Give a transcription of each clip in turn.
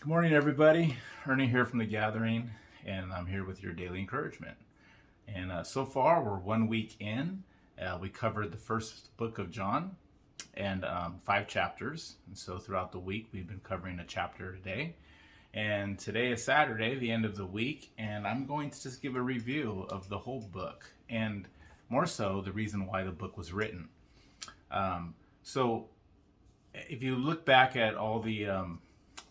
Good morning, everybody. Ernie here from The Gathering, and I'm here with your daily encouragement. And so far, we're 1 week in. We covered the first book of John and 5 chapters. And so throughout the week, we've been covering a chapter a day. And today is Saturday, the end of the week, and I'm going to just give a review of the whole book, and more so, the reason why the book was written. So if you look back at all the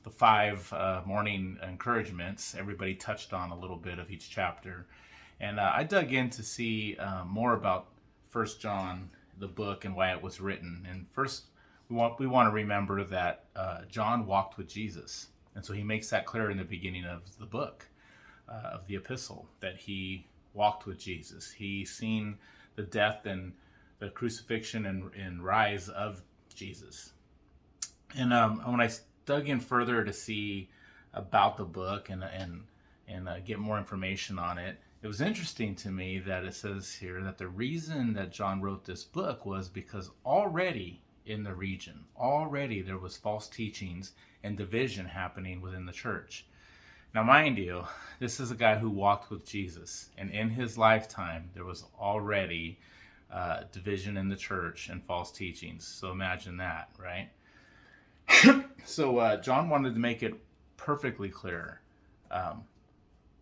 5 morning encouragements, everybody touched on a little bit of each chapter. And I dug in to see more about First John, the book, and why it was written. And first, we want to remember that John walked with Jesus. And so he makes that clear in the beginning of the book, of the epistle, that he walked with Jesus. He's seen the death and the crucifixion and rise of Jesus. And when I dug in further to see about the book and get more information on it, it was interesting to me that it says here that the reason that John wrote this book was because already in the region, already there was false teachings and division happening within the church. Now, mind you, this is a guy who walked with Jesus, and in his lifetime there was already division in the church and false teachings. So imagine that, right? So John wanted to make it perfectly clear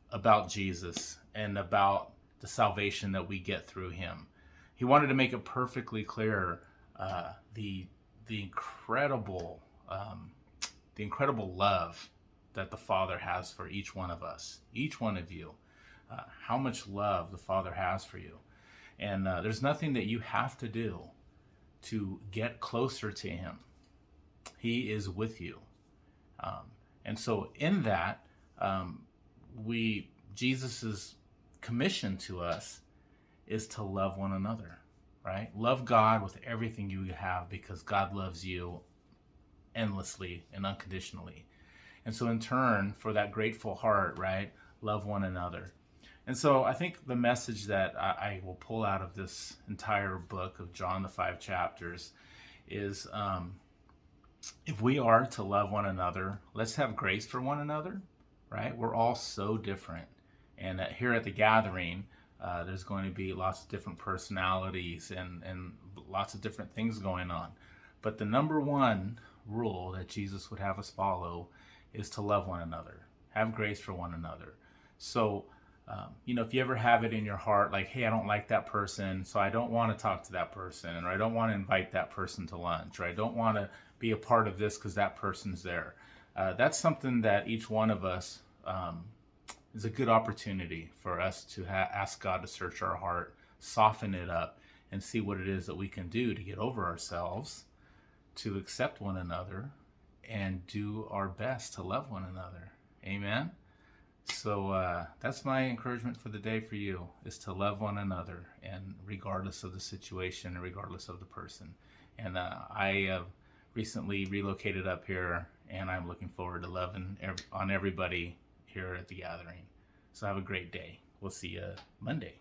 about Jesus and about the salvation that we get through him. He wanted to make it perfectly clear the incredible love that the Father has for each one of us, each one of you. How much love the Father has for you, and there's nothing that you have to do to get closer to him. He is with you. And so in that, Jesus's commission to us is to love one another, right? Love God with everything you have, because God loves you endlessly and unconditionally. And so in turn, for that grateful heart, right, love one another. And so I think the message that I will pull out of this entire book of John, the 5 chapters, is if we are to love one another, let's have grace for one another, right? We're all so different. And here at the Gathering, there's going to be lots of different personalities and lots of different things going on. But the number one rule that Jesus would have us follow is to love one another, have grace for one another. So, if you ever have it in your heart, like, hey, I don't like that person, so I don't want to talk to that person, or I don't want to invite that person to lunch, or I don't want to be a part of this because that person's there. That's something that each one of us is a good opportunity for us to ask God to search our heart, soften it up, and see what it is that we can do to get over ourselves, to accept one another, and do our best to love one another. Amen? So that's my encouragement for the day for you, is to love one another, and regardless of the situation, regardless of the person. And I have recently relocated up here, and I'm looking forward to loving on everybody here at the Gathering. So have a great day. We'll see you Monday.